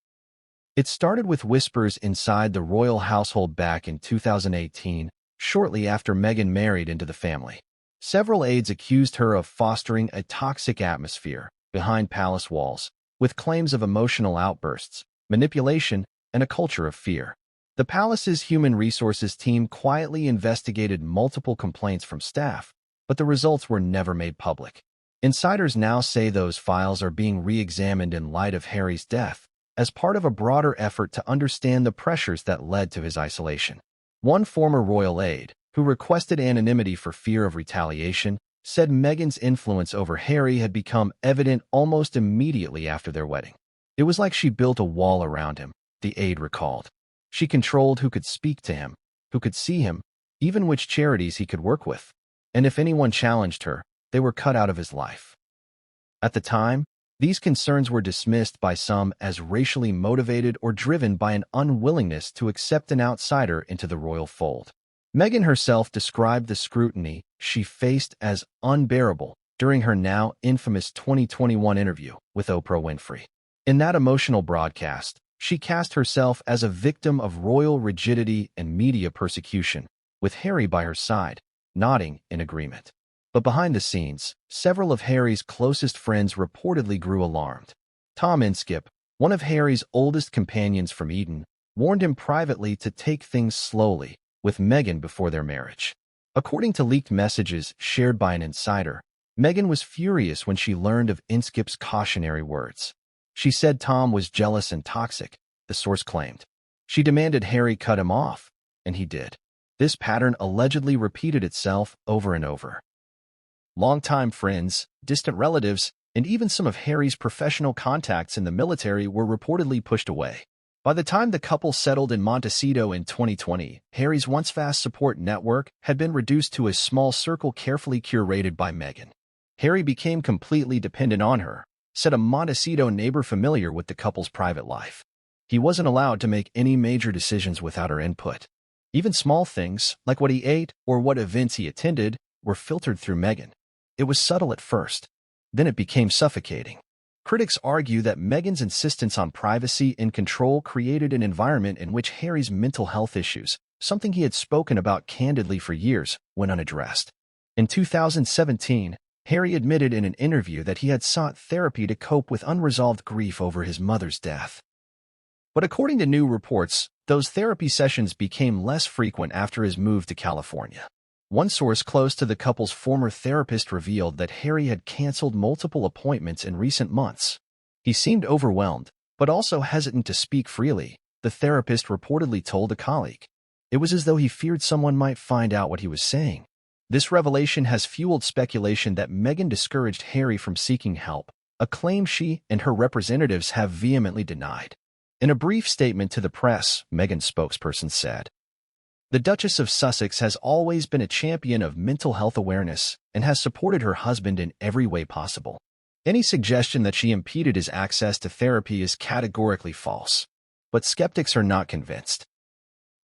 It started with whispers inside the royal household back in 2018, shortly after Meghan married into the family. Several aides accused her of fostering a toxic atmosphere behind palace walls, with claims of emotional outbursts, manipulation, and a culture of fear. The palace's human resources team quietly investigated multiple complaints from staff, but the results were never made public. Insiders now say those files are being re-examined in light of Harry's death, as part of a broader effort to understand the pressures that led to his isolation. One former royal aide, who requested anonymity for fear of retaliation, said Meghan's influence over Harry had become evident almost immediately after their wedding. It was like she built a wall around him, the aide recalled. She controlled who could speak to him, who could see him, even which charities he could work with. And if anyone challenged her, they were cut out of his life. At the time, these concerns were dismissed by some as racially motivated or driven by an unwillingness to accept an outsider into the royal fold. Meghan herself described the scrutiny she faced as unbearable during her now infamous 2021 interview with Oprah Winfrey. In that emotional broadcast, she cast herself as a victim of royal rigidity and media persecution, with Harry by her side, nodding in agreement. But behind the scenes, several of Harry's closest friends reportedly grew alarmed. Tom Inskip, one of Harry's oldest companions from Eton, warned him privately to take things slowly with Meghan before their marriage. According to leaked messages shared by an insider, Meghan was furious when she learned of Inskip's cautionary words. She said Tom was jealous and toxic, the source claimed. She demanded Harry cut him off, and he did. This pattern allegedly repeated itself over and over. Longtime friends, distant relatives, and even some of Harry's professional contacts in the military were reportedly pushed away. By the time the couple settled in Montecito in 2020, Harry's once vast support network had been reduced to a small circle carefully curated by Meghan. Harry became completely dependent on her, said a Montecito neighbor familiar with the couple's private life. He wasn't allowed to make any major decisions without her input. Even small things, like what he ate or what events he attended, were filtered through Meghan. It was subtle at first, then it became suffocating. Critics argue that Meghan's insistence on privacy and control created an environment in which Harry's mental health issues, something he had spoken about candidly for years, went unaddressed. In 2017, Harry admitted in an interview that he had sought therapy to cope with unresolved grief over his mother's death. But according to new reports, those therapy sessions became less frequent after his move to California. One source close to the couple's former therapist revealed that Harry had canceled multiple appointments in recent months. He seemed overwhelmed, but also hesitant to speak freely, the therapist reportedly told a colleague. It was as though he feared someone might find out what he was saying. This revelation has fueled speculation that Meghan discouraged Harry from seeking help, a claim she and her representatives have vehemently denied. In a brief statement to the press, Meghan's spokesperson said, "The Duchess of Sussex has always been a champion of mental health awareness and has supported her husband in every way possible. Any suggestion that she impeded his access to therapy is categorically false, but skeptics are not convinced."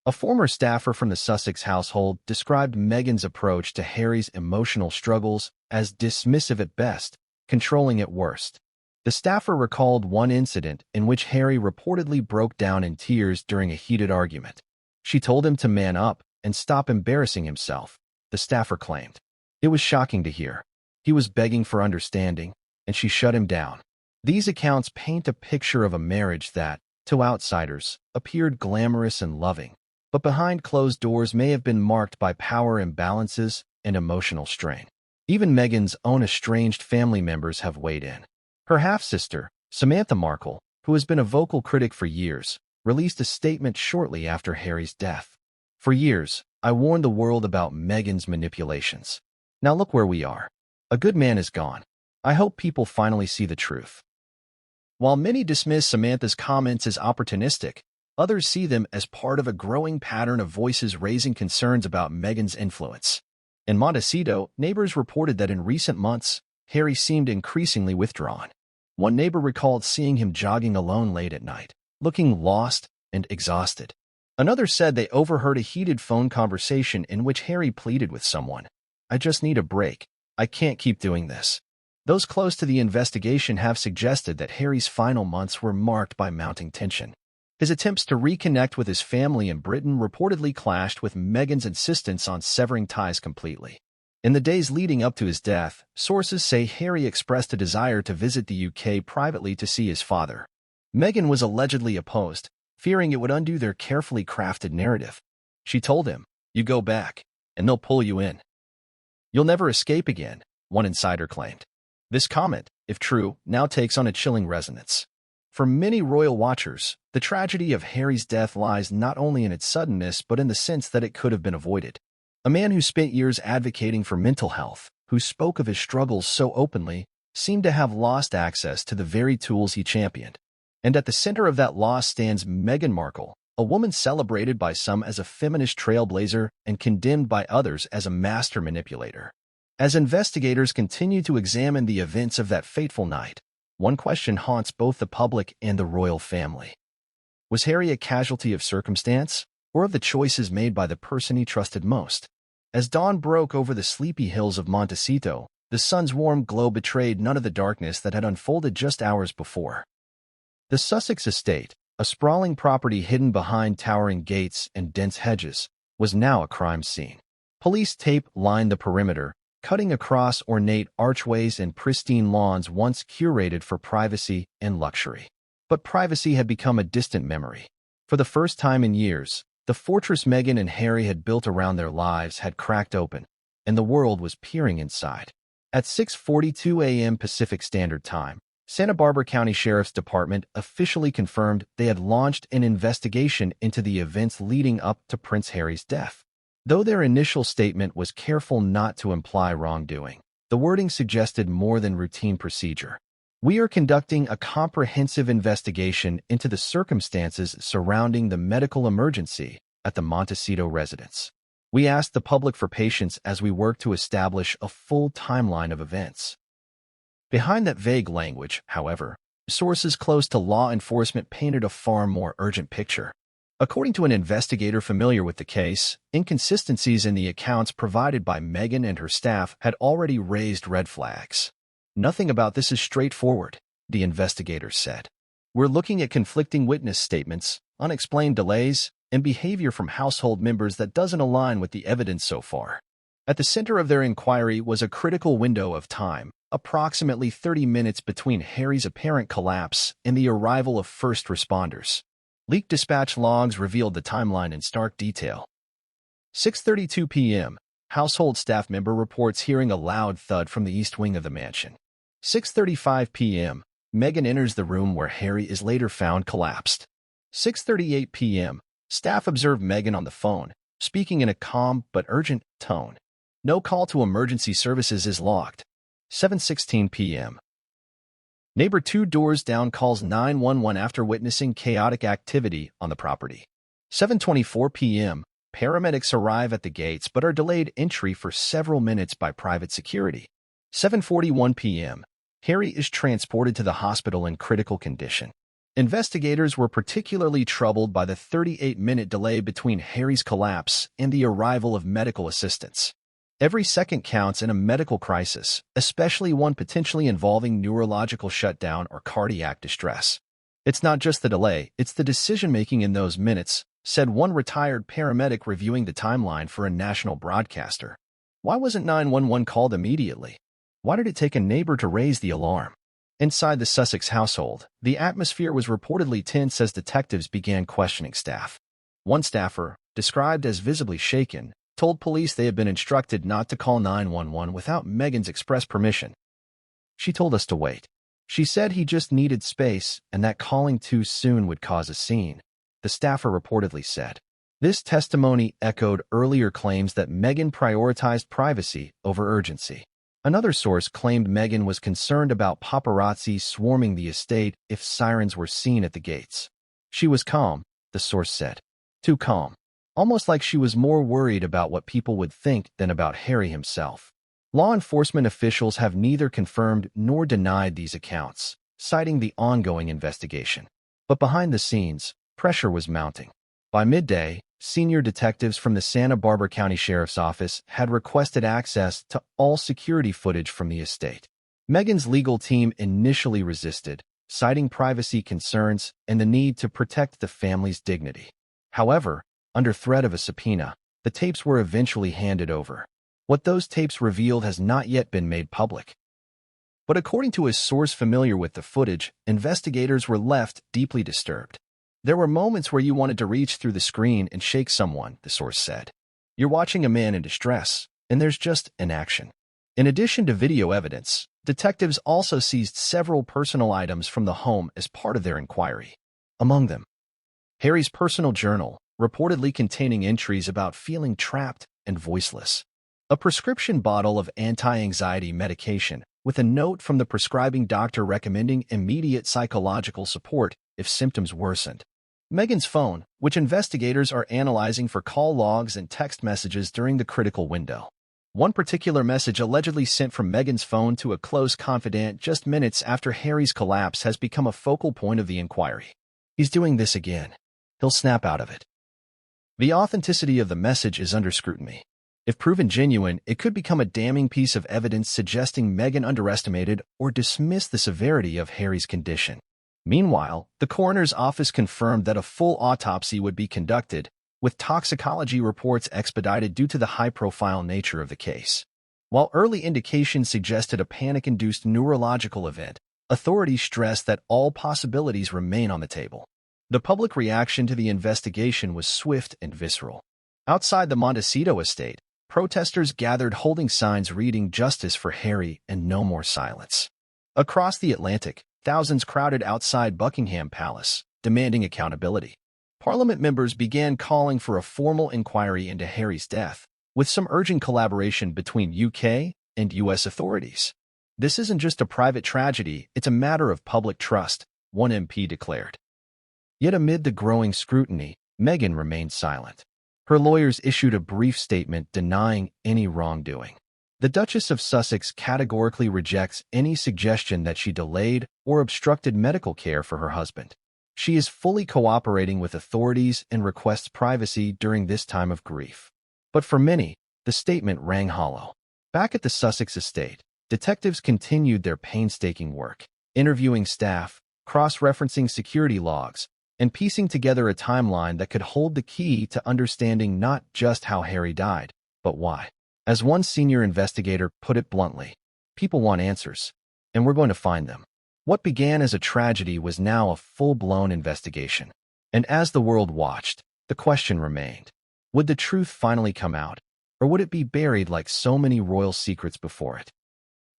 A former staffer from the Sussex household described Meghan's approach to Harry's emotional struggles as dismissive at best, controlling at worst. The staffer recalled one incident in which Harry reportedly broke down in tears during a heated argument. She told him to man up and stop embarrassing himself, the staffer claimed. It was shocking to hear. He was begging for understanding, and she shut him down. These accounts paint a picture of a marriage that, to outsiders, appeared glamorous and loving, but behind closed doors may have been marked by power imbalances and emotional strain. Even Meghan's own estranged family members have weighed in. Her half-sister, Samantha Markle, who has been a vocal critic for years, released a statement shortly after Harry's death. "For years, I warned the world about Meghan's manipulations. Now look where we are. A good man is gone. I hope people finally see the truth." While many dismiss Samantha's comments as opportunistic, others see them as part of a growing pattern of voices raising concerns about Meghan's influence. In Montecito, neighbors reported that in recent months, Harry seemed increasingly withdrawn. One neighbor recalled seeing him jogging alone late at night, looking lost and exhausted. Another said they overheard a heated phone conversation in which Harry pleaded with someone, "I just need a break. I can't keep doing this." Those close to the investigation have suggested that Harry's final months were marked by mounting tension. His attempts to reconnect with his family in Britain reportedly clashed with Meghan's insistence on severing ties completely. In the days leading up to his death, sources say Harry expressed a desire to visit the UK privately to see his father. Meghan was allegedly opposed, fearing it would undo their carefully crafted narrative. She told him, "You go back, and they'll pull you in. You'll never escape again," one insider claimed. This comment, if true, now takes on a chilling resonance. For many royal watchers, the tragedy of Harry's death lies not only in its suddenness but in the sense that it could have been avoided. A man who spent years advocating for mental health, who spoke of his struggles so openly, seemed to have lost access to the very tools he championed. And at the center of that loss stands Meghan Markle, a woman celebrated by some as a feminist trailblazer and condemned by others as a master manipulator. As investigators continue to examine the events of that fateful night, one question haunts both the public and the royal family. Was Harry a casualty of circumstance, or of the choices made by the person he trusted most? As dawn broke over the sleepy hills of Montecito, the sun's warm glow betrayed none of the darkness that had unfolded just hours before. The Sussex estate, a sprawling property hidden behind towering gates and dense hedges, was now a crime scene. Police tape lined the perimeter, cutting across ornate archways and pristine lawns once curated for privacy and luxury. But privacy had become a distant memory. For the first time in years, the fortress Meghan and Harry had built around their lives had cracked open, and the world was peering inside. At 6:42 a.m. Pacific Standard Time, Santa Barbara County Sheriff's Department officially confirmed they had launched an investigation into the events leading up to Prince Harry's death. Though their initial statement was careful not to imply wrongdoing, the wording suggested more than routine procedure. "We are conducting a comprehensive investigation into the circumstances surrounding the medical emergency at the Montecito residence. We ask the public for patience as we work to establish a full timeline of events." Behind that vague language, however, sources close to law enforcement painted a far more urgent picture. According to an investigator familiar with the case, inconsistencies in the accounts provided by Meghan and her staff had already raised red flags. "Nothing about this is straightforward," the investigators said. "We're looking at conflicting witness statements, unexplained delays, and behavior from household members that doesn't align with the evidence so far." At the center of their inquiry was a critical window of time, approximately 30 minutes between Harry's apparent collapse and the arrival of first responders. Leaked dispatch logs revealed the timeline in stark detail. 6:32 p.m., household staff member reports hearing a loud thud from the east wing of the mansion. 6:35 p.m., Meghan enters the room where Harry is later found collapsed. 6:38 p.m., staff observe Meghan on the phone, speaking in a calm but urgent tone. No call to emergency services is logged. 7:16 p.m. Neighbor 2 doors down calls 911 after witnessing chaotic activity on the property. 7:24 p.m. Paramedics arrive at the gates but are delayed entry for several minutes by private security. 7:41 p.m. Harry is transported to the hospital in critical condition. Investigators were particularly troubled by the 38-minute delay between Harry's collapse and the arrival of medical assistance. Every second counts in a medical crisis, especially one potentially involving neurological shutdown or cardiac distress. "It's not just the delay, it's the decision-making in those minutes," said one retired paramedic reviewing the timeline for a national broadcaster. "Why wasn't 911 called immediately? Why did it take a neighbor to raise the alarm?" Inside the Sussex household, the atmosphere was reportedly tense as detectives began questioning staff. One staffer, described as visibly shaken, told police they had been instructed not to call 911 without Meghan's express permission. She told us to wait. She said he just needed space and that calling too soon would cause a scene, the staffer reportedly said. This testimony echoed earlier claims that Meghan prioritized privacy over urgency. Another source claimed Meghan was concerned about paparazzi swarming the estate if sirens were seen at the gates. She was calm, the source said. Too calm. Almost like she was more worried about what people would think than about Harry himself. Law enforcement officials have neither confirmed nor denied these accounts, citing the ongoing investigation. But behind the scenes, pressure was mounting. By midday, senior detectives from the Santa Barbara County Sheriff's Office had requested access to all security footage from the estate. Meghan's legal team initially resisted, citing privacy concerns and the need to protect the family's dignity. However, under threat of a subpoena, the tapes were eventually handed over. What those tapes revealed has not yet been made public. But according to a source familiar with the footage, investigators were left deeply disturbed. There were moments where you wanted to reach through the screen and shake someone, the source said. You're watching a man in distress, and there's just inaction. In addition to video evidence, detectives also seized several personal items from the home as part of their inquiry. Among them, Harry's personal journal, reportedly containing entries about feeling trapped and voiceless. A prescription bottle of anti-anxiety medication with a note from the prescribing doctor recommending immediate psychological support if symptoms worsened. Meghan's phone, which investigators are analyzing for call logs and text messages during the critical window. One particular message allegedly sent from Meghan's phone to a close confidant just minutes after Harry's collapse has become a focal point of the inquiry. He's doing this again. He'll snap out of it. The authenticity of the message is under scrutiny. If proven genuine, it could become a damning piece of evidence suggesting Meghan underestimated or dismissed the severity of Harry's condition. Meanwhile, the coroner's office confirmed that a full autopsy would be conducted, with toxicology reports expedited due to the high-profile nature of the case. While early indications suggested a panic-induced neurological event, authorities stressed that all possibilities remain on the table. The public reaction to the investigation was swift and visceral. Outside the Montecito estate, protesters gathered holding signs reading "Justice for Harry" and "No More Silence." Across the Atlantic, thousands crowded outside Buckingham Palace, demanding accountability. Parliament members began calling for a formal inquiry into Harry's death, with some urging collaboration between UK and US authorities. This isn't just a private tragedy, it's a matter of public trust, one MP declared. Yet amid the growing scrutiny, Meghan remained silent. Her lawyers issued a brief statement denying any wrongdoing. The Duchess of Sussex categorically rejects any suggestion that she delayed or obstructed medical care for her husband. She is fully cooperating with authorities and requests privacy during this time of grief. But for many, the statement rang hollow. Back at the Sussex estate, detectives continued their painstaking work, interviewing staff, cross-referencing security logs, and piecing together a timeline that could hold the key to understanding not just how Harry died, but why. As one senior investigator put it bluntly, people want answers, and we're going to find them. What began as a tragedy was now a full-blown investigation. And as the world watched, the question remained, would the truth finally come out, or would it be buried like so many royal secrets before it?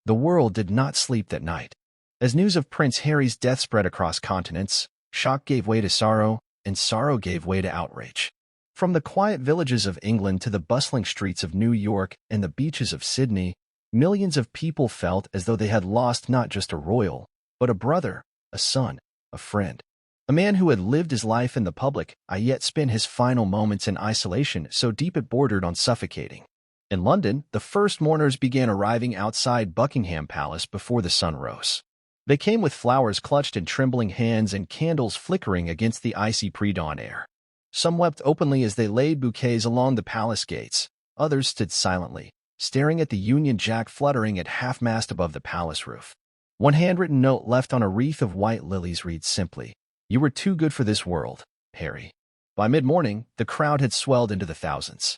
The world did not sleep that night. As news of Prince Harry's death spread across continents, shock gave way to sorrow, and sorrow gave way to outrage. From the quiet villages of England to the bustling streets of New York and the beaches of Sydney, millions of people felt as though they had lost not just a royal, but a brother, a son, a friend. A man who had lived his life in the public eye yet spent his final moments in isolation so deep it bordered on suffocating. In London, the first mourners began arriving outside Buckingham Palace before the sun rose. They came with flowers clutched in trembling hands and candles flickering against the icy pre-dawn air. Some wept openly as they laid bouquets along the palace gates. Others stood silently, staring at the Union Jack fluttering at half-mast above the palace roof. One handwritten note left on a wreath of white lilies read simply, "You were too good for this world, Harry." By mid-morning, the crowd had swelled into the thousands.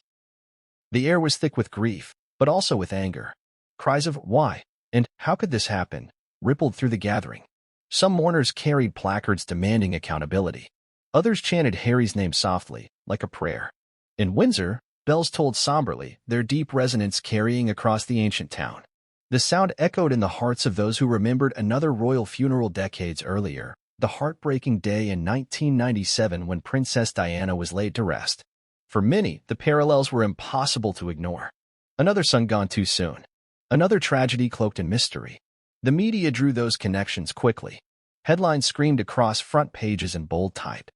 The air was thick with grief, but also with anger. Cries of "Why?" and "How could this happen?" rippled through the gathering. Some mourners carried placards demanding accountability. Others chanted Harry's name softly, like a prayer. In Windsor, Bells tolled somberly, their deep resonance carrying across the ancient town. The sound echoed in the hearts of those who remembered another royal funeral decades earlier, the heartbreaking day in 1997 when Princess Diana was laid to rest. For many, the parallels were impossible to ignore. Another son gone too soon. Another tragedy cloaked in mystery. The media drew those connections quickly. Headlines screamed across front pages in bold type.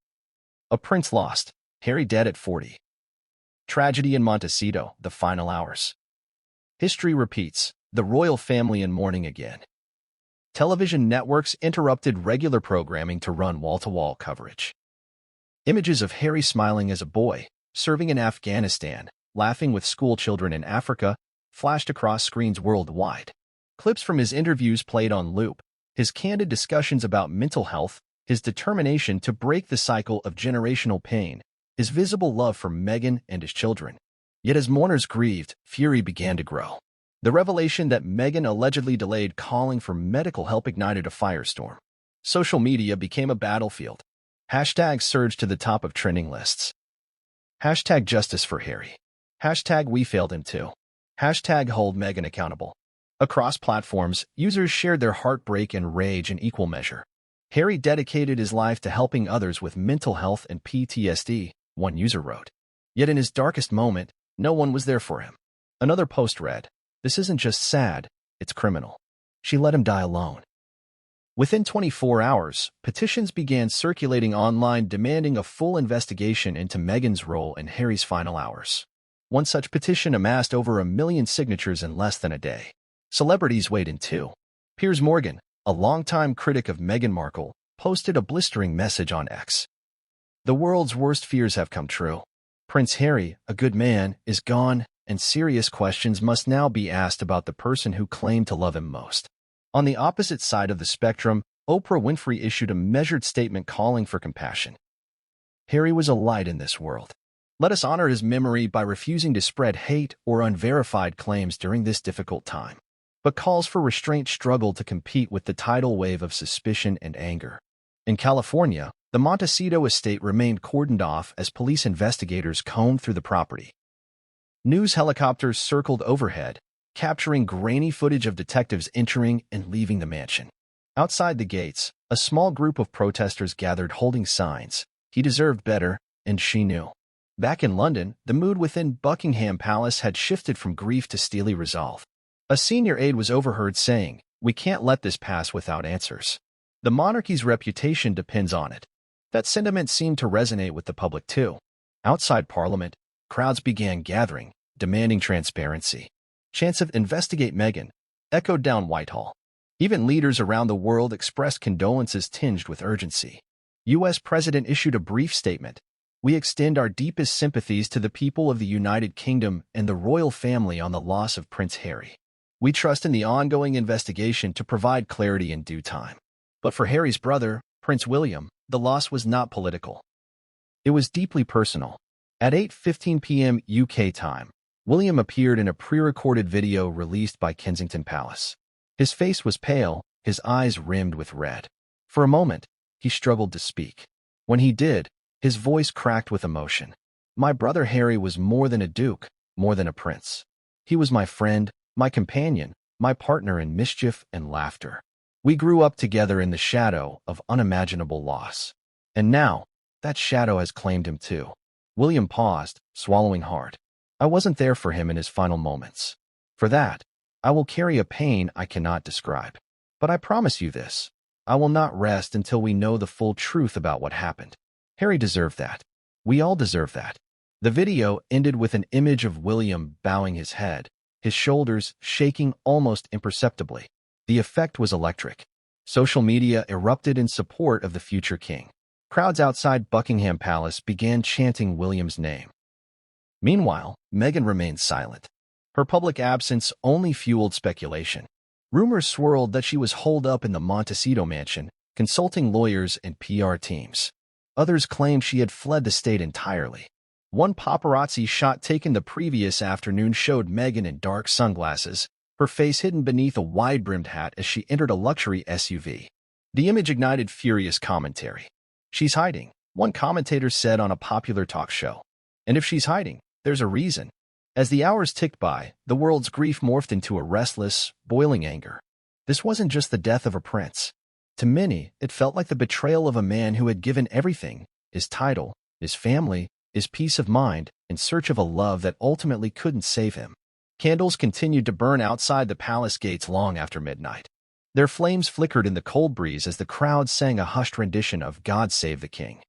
A prince lost, Harry dead at 40. Tragedy in Montecito, the final hours. History repeats, the royal family in mourning again. Television networks interrupted regular programming to run wall-to-wall coverage. Images of Harry smiling as a boy, serving in Afghanistan, laughing with schoolchildren in Africa, flashed across screens worldwide. Clips from his interviews played on loop, his candid discussions about mental health, his determination to break the cycle of generational pain, his visible love for Meghan and his children. Yet as mourners grieved, fury began to grow. The revelation that Meghan allegedly delayed calling for medical help ignited a firestorm. Social media became a battlefield. Hashtags surged to the top of trending lists. Hashtag justice for Harry. Hashtag we failed him too. Hashtag hold Meghan accountable. Across platforms, users shared their heartbreak and rage in equal measure. Harry dedicated his life to helping others with mental health and PTSD, one user wrote. Yet in his darkest moment, no one was there for him. Another post read, "This isn't just sad, it's criminal. She let him die alone." Within 24 hours, petitions began circulating online demanding a full investigation into Meghan's role in Harry's final hours. One such petition amassed over 1 million signatures in less than a day. Celebrities weighed in too. Piers Morgan, a longtime critic of Meghan Markle, posted a blistering message on X. "The world's worst fears have come true. Prince Harry, a good man, is gone, and serious questions must now be asked about the person who claimed to love him most." On the opposite side of the spectrum, Oprah Winfrey issued a measured statement calling for compassion. "Harry was a light in this world. Let us honor his memory by refusing to spread hate or unverified claims during this difficult time." But calls for restraint struggled to compete with the tidal wave of suspicion and anger. In California, the Montecito estate remained cordoned off as police investigators combed through the property. News helicopters circled overhead, capturing grainy footage of detectives entering and leaving the mansion. Outside the gates, a small group of protesters gathered holding signs. He deserved better, and she knew. Back in London, the mood within Buckingham Palace had shifted from grief to steely resolve. A senior aide was overheard saying, "We can't let this pass without answers. The monarchy's reputation depends on it." That sentiment seemed to resonate with the public too. Outside Parliament, crowds began gathering, demanding transparency. Chants of "Investigate Meghan" echoed down Whitehall. Even leaders around the world expressed condolences tinged with urgency. U.S. President issued a brief statement. "We extend our deepest sympathies to the people of the United Kingdom and the royal family on the loss of Prince Harry. We trust in the ongoing investigation to provide clarity in due time." But for Harry's brother, Prince William, the loss was not political. It was deeply personal. At 8:15 p.m. UK time, William appeared in a pre-recorded video released by Kensington Palace. His face was pale, his eyes rimmed with red. For a moment, he struggled to speak. When he did, his voice cracked with emotion. "My brother Harry was more than a duke, more than a prince. He was my friend, my companion, my partner in mischief and laughter. We grew up together in the shadow of unimaginable loss. And now, that shadow has claimed him too." William paused, swallowing hard. "I wasn't there for him in his final moments. For that, I will carry a pain I cannot describe. But I promise you this, I will not rest until we know the full truth about what happened. Harry deserved that. We all deserve that." The video ended with an image of William bowing his head, his shoulders shaking almost imperceptibly. The effect was electric. Social media erupted in support of the future king. Crowds outside Buckingham Palace began chanting William's name. Meanwhile, Meghan remained silent. Her public absence only fueled speculation. Rumors swirled that she was holed up in the Montecito mansion, consulting lawyers and PR teams. Others claimed she had fled the state entirely. One paparazzi shot taken the previous afternoon showed Meghan in dark sunglasses, her face hidden beneath a wide-brimmed hat as she entered a luxury SUV. The image ignited furious commentary. "She's hiding," one commentator said on a popular talk show. "And if she's hiding, There's a reason. As the hours ticked by, the world's grief morphed into a restless, boiling anger. This wasn't just the death of a prince. To many, it felt like the betrayal of a man who had given everything, his title, his family, his peace of mind, in search of a love that ultimately couldn't save him. Candles continued to burn outside the palace gates long after midnight. Their flames flickered in the cold breeze as the crowd sang a hushed rendition of God Save the King.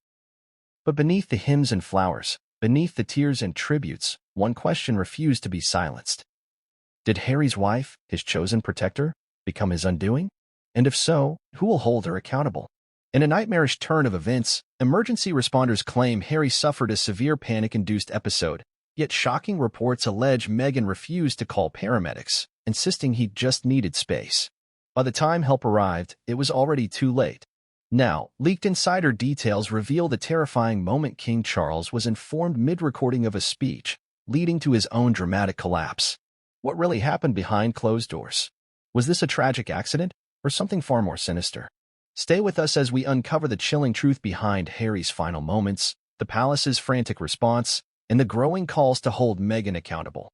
But beneath the hymns and flowers, beneath the tears and tributes, one question refused to be silenced. Did Harry's wife, his chosen protector, become his undoing? And if so, who will hold her accountable? In a nightmarish turn of events, emergency responders claim Harry suffered a severe panic-induced episode, yet shocking reports allege Meghan refused to call paramedics, insisting he just needed space. By the time help arrived, it was already too late. Now, leaked insider details reveal the terrifying moment King Charles was informed mid-recording of a speech, leading to his own dramatic collapse. What really happened behind closed doors? Was this a tragic accident, or something far more sinister? Stay with us as we uncover the chilling truth behind Harry's final moments, the palace's frantic response, and the growing calls to hold Meghan accountable.